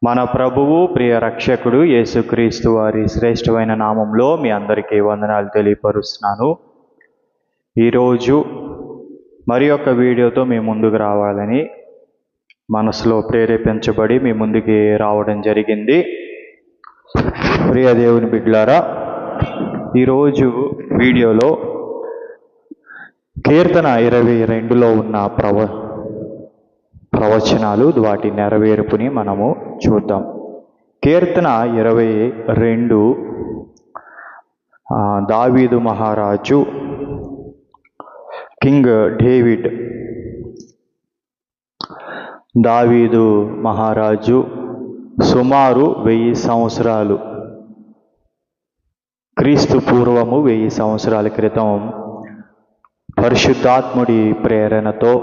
మన ప్రభువు ప్రియ రక్షకుడు యేసుక్రీస్తు వారి శ్రేష్టమైన నామంలో మీ అందరికీ వందనాలు తెలియపరుస్తున్నాను. ఈరోజు మరి ఒక వీడియోతో మీ ముందుకు రావాలని మనసులో ప్రేరేపించబడి మీ ముందుకి రావడం జరిగింది. ప్రియ దేవుని బిడ్డలారా, ఈరోజు వీడియోలో కీర్తన 22లో ఉన్న ప్రవచనాలు, వాటి నెరవేర్పుని మనము చూద్దాం. కీర్తన 22 దావీదు మహారాజు కింగ్ డేవిడ్ దావీదు మహారాజు సుమారు 1000 సంవత్సరాలు క్రీస్తు పూర్వము 1000 సంవత్సరాల క్రితం పరిశుద్ధాత్ముడి ప్రేరణతో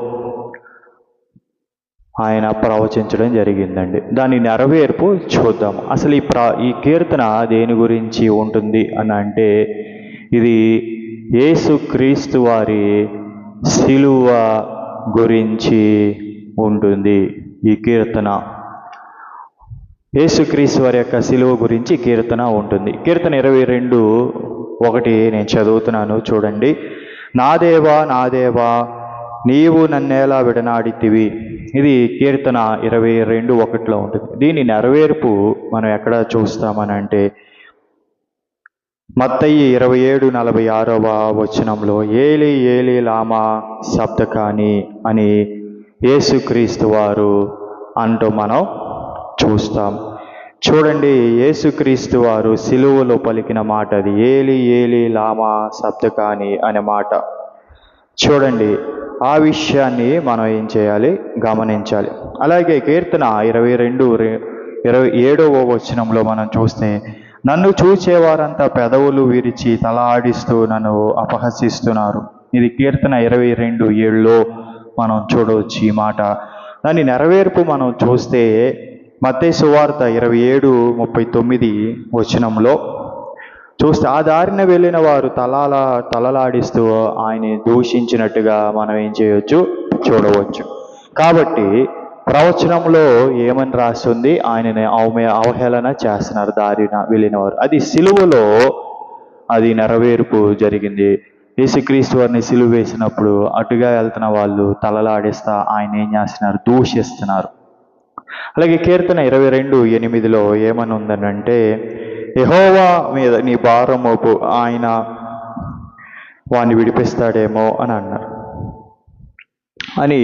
ఆయన ప్రవచించడం జరిగిందండి. దాని నెరవేర్పు చూద్దాం. అసలు ఈ కీర్తన దేని గురించి ఉంటుంది అని అంటే, ఇది యేసుక్రీస్తు వారి శిలువ గురించి ఉంటుంది. ఈ కీర్తన యేసుక్రీస్తు వారి యొక్క శిలువ గురించి కీర్తన ఉంటుంది. కీర్తన 22:1 నేను చదువుతున్నాను, చూడండి. నా దేవా నా దేవా, నీవు నన్నేలా విడనాడితివి. ఇది కీర్తన 22:1 ఉంటుంది. దీని నెరవేర్పు మనం ఎక్కడ చూస్తామని అంటే, మత్తయి 27:46 ఏలి ఏలి లామా సబ్దకాని అని యేసుక్రీస్తు వారు అంటూ మనం చూస్తాం. చూడండి, యేసుక్రీస్తు వారు సిలువలో పలికిన మాట అది, ఏలి ఏలి లామా సబ్దకాని అనే మాట. చూడండి, ఆ విషయాన్ని మనం ఏం చేయాలి, గమనించాలి. అలాగే కీర్తన 22:27 మనం చూస్తే, నన్ను చూచేవారంతా పెదవులు విరిచి తల ఆడిస్తూ నన్ను అపహసిస్తున్నారు. ఇది కీర్తన 22:7 మనం చూడవచ్చు ఈ మాట. దాని నెరవేర్పు మనం చూస్తే మత్తయి సువార్త 27:39 చూస్తే, ఆ దారిన వెళ్ళిన వారు తలలాడిస్తూ ఆయన్ని దూషించినట్టుగా మనం ఏం చేయవచ్చు, చూడవచ్చు. కాబట్టి ప్రవచనంలో ఏమని రాస్తుంది, ఆయనని అవహేళన చేస్తున్నారు దారిన వెళ్ళిన వారు. అది సిలువలో అది నెరవేర్పు జరిగింది. యేసుక్రీస్తు వారిని సిలువ వేసినప్పుడు అటుగా వెళ్తున్న వాళ్ళు తలలాడిస్తా ఆయన ఏం చేస్తున్నారు, దూషిస్తున్నారు. అలాగే కీర్తన 22:8 ఏమని ఉందనంటే, యెహోవా మీద నీ భారం మోపు, ఆయన వాడిని విడిపిస్తాడేమో అని అన్నారు అని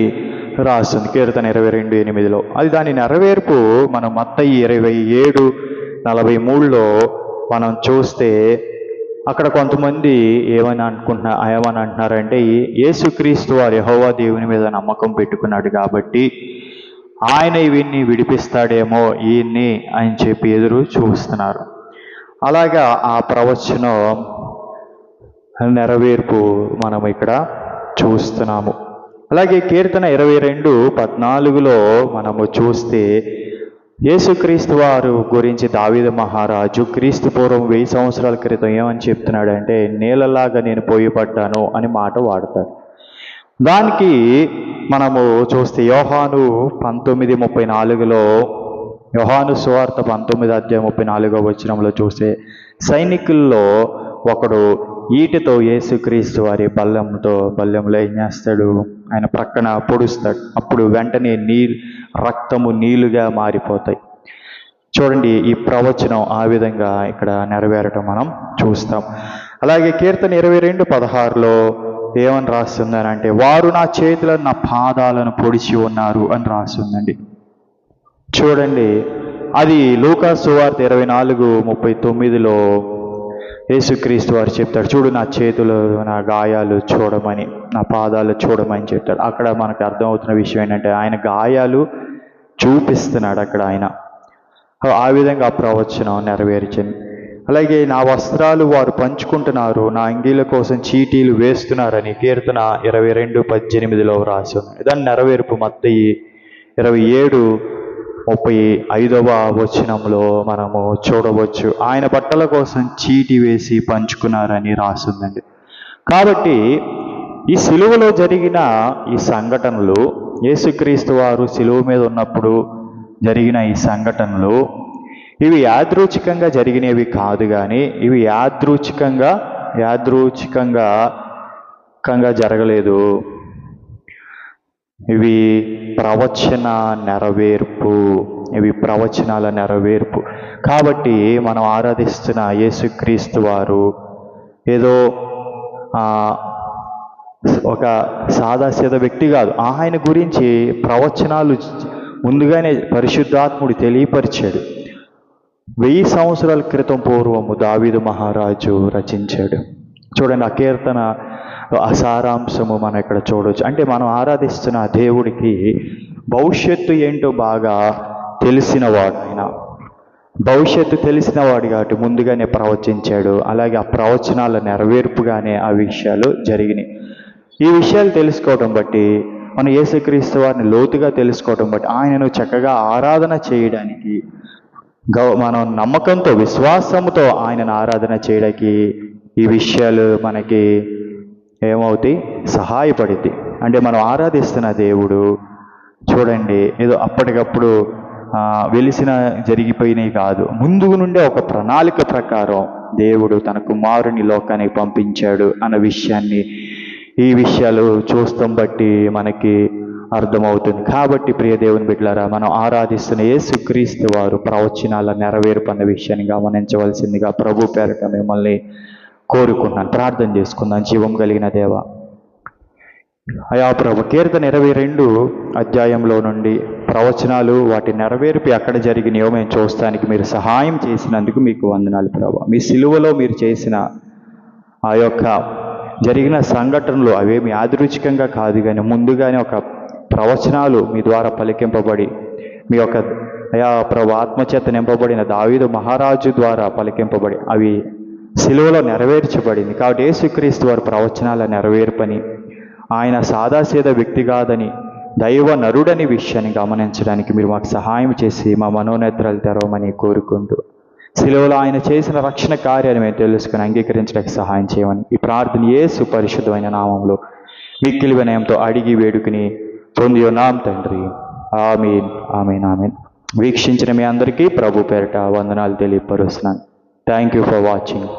రాస్తుంది కీర్తన 22:8. అది దాని నెరవేర్పు మనం మత్తయి 27:43 మనం చూస్తే, అక్కడ కొంతమంది ఏమని అంటున్నారంటే, యేసుక్రీస్తు వారు యెహోవా దేవుని మీద నమ్మకం పెట్టుకున్నాడు కాబట్టి ఆయన ఇవన్నీ విడిపిస్తాడేమో ఈయన్ని అని చెప్పి ఎదురు చూస్తున్నారు. అలాగా ఆ ప్రవచనం నెరవేర్పు మనం ఇక్కడ చూస్తున్నాము. అలాగే కీర్తన 22:14 మనము చూస్తే, యేసుక్రీస్తు వారు గురించి దావీదు మహారాజు క్రీస్తు పూర్వం 1000 సంవత్సరాల క్రితం ఏమని చెప్తున్నాడంటే, నీళ్ళలాగా నేను పోయిపడ్డాను అని మాట వాడతాడు. దానికి మనము చూస్తే యోహాను 19:34 యోహాను సువార్త 19:34 చూస్తే, సైనికుల్లో ఒకడు ఈటతో యేసుక్రీస్తు వారి బల్లెంలో ఏం చేస్తాడు, ఆయన ప్రక్కన పొడుస్తాడు. అప్పుడు వెంటనే రక్తము నీళ్లుగా మారిపోతాయి. చూడండి, ఈ ప్రవచనం ఆ విధంగా ఇక్కడ నెరవేరటం మనం చూస్తాం. అలాగే కీర్తన 22:16 ఏమని రాస్తుందని అంటే, వారు నా చేతులను నా పాదాలను పొడిచి ఉన్నారు అని రాస్తుందండి. చూడండి, అది లూకా సువార్త 24:39 యేసుక్రీస్తు వారు చెప్తాడు, చూడు నా చేతులు నా గాయాలు చూడమని, నా పాదాలు చూడమని చెప్తాడు. అక్కడ మనకు అర్థమవుతున్న విషయం ఏంటంటే, ఆయన గాయాలు చూపిస్తున్నాడు అక్కడ ఆయన. ఆ విధంగా ఆ ప్రవచనం నెరవేర్చింది. అలాగే నా వస్త్రాలు వారు పంచుకుంటున్నారు, నా అంగీల కోసం చీటీలు వేస్తున్నారని కీర్తన 22:18 రాసి ఉంది. దాని నెరవేర్పు మత్తయి 27:35 మనము చూడవచ్చు. ఆయన బట్టల కోసం చీటీ వేసి పంచుకున్నారని రాస్తుందండి. కాబట్టి ఈ సిలువలో జరిగిన ఈ సంఘటనలు యేసుక్రీస్తు వారు సిలువ మీద ఉన్నప్పుడు జరిగిన ఈ సంఘటనలు ఇవి యాదృచ్ఛికంగా జరిగినవి కాదు, కానీ ఇవి యాదృచ్ఛికంగా జరగలేదు. ఇవి ప్రవచనాల నెరవేర్పు. కాబట్టి మనం ఆరాధిస్తున్న యేసుక్రీస్తు వారు ఏదో ఒక సాదాసీద వ్యక్తి కాదు. ఆయన గురించి ప్రవచనాలు ముందుగానే పరిశుద్ధాత్ముడు తెలియపరిచాడు. 1000 సంవత్సరాల క్రితం పూర్వము దావీదు మహారాజు రచించాడు. చూడండి, ఆ కీర్తన సారాంశము మనం ఇక్కడ చూడవచ్చు. అంటే మనం ఆరాధిస్తున్న దేవుడికి భవిష్యత్తు ఏంటో బాగా తెలిసినవాడు. ఆయన భవిష్యత్తు తెలిసినవాడు కాబట్టి ముందుగానే ప్రవచించాడు. అలాగే ఆ ప్రవచనాల నెరవేర్పుగానే ఆ విషయాలు జరిగినాయి. ఈ విషయాలు తెలుసుకోవడం బట్టి మనం యేసుక్రీస్తు వారిని లోతుగా తెలుసుకోవడం బట్టి ఆయనను చక్కగా ఆరాధన చేయడానికి, మనం నమ్మకంతో విశ్వాసంతో ఆయనను ఆరాధన చేయడానికి ఈ విషయాలు మనకి ఏమవుతాయి? సహాయపడింది. అంటే మనం ఆరాధిస్తున్న దేవుడు చూడండి ఏదో అప్పటికప్పుడు జరిగిపోయినవి కాదు. ముందు నుండే ఒక ప్రణాళిక ప్రకారం దేవుడు తన కుమారుని లోకానికి పంపించాడు అన్న విషయాన్ని ఈ విషయాలు చూస్తాం బట్టి మనకి అర్థమవుతుంది. కాబట్టి ప్రియ దేవుని బిడ్డలారా, మనం ఆరాధిస్తున్న యేసుక్రీస్తు వారు ప్రవచనాల నెరవేర్పు అన్న విషయాన్ని గమనించవలసిందిగా ప్రభు పేరట మిమ్మల్ని కోరుకున్నాను. ప్రార్థన చేసుకుందాం. జీవం కలిగిన దేవ, అయా ప్రభు, కీర్తన 22 అధ్యాయంలో నుండి ప్రవచనాలు వాటి నెరవేర్పు ఎక్కడ జరిగినాయో మేము చూస్తానికి మీరు సహాయం చేసినందుకు మీకు వందనాలు ప్రభు. మీ సిలువలో మీరు చేసిన ఆ యొక్క జరిగిన సంఘటనలు అవేమి యాదృచ్ఛికంగా కాదు, కానీ ముందుగానే ఒక ప్రవచనాలు మీ ద్వారా పలికింపబడి, మీ యొక్క అయా ప్రభు ఆత్మచేత నింపబడిన దావీదు మహారాజు ద్వారా పలికింపబడి అవి సిలువలో నెరవేర్చబడింది. కాబట్టి యేసుక్రీస్తు వారు ప్రవచనాల నెరవేర్పని, ఆయన సాదాసీద వ్యక్తి కాదని, దైవ నరుడని విషయాన్ని గమనించడానికి మీరు మాకు సహాయం చేసి మా మనోనేత్రాలు తెరవమని కోరుకుంటూ, సిలువలో ఆయన చేసిన రక్షణ కార్యాన్ని మేము తెలుసుకుని అంగీకరించడానికి సహాయం చేయమని ఈ ప్రార్థన యేసు పరిశుద్ధమైన నామంలో మిక్కిలి వినయంతో అడిగి వేడుకుని పొంది ఉన్నాం తండ్రి. ఆమేన్, ఆమేన్, ఆమేన్. వీక్షించిన మీ అందరికీ ప్రభు పేరిట వందనాలు తెలియపరుస్తున్నాను. Thank you for watching.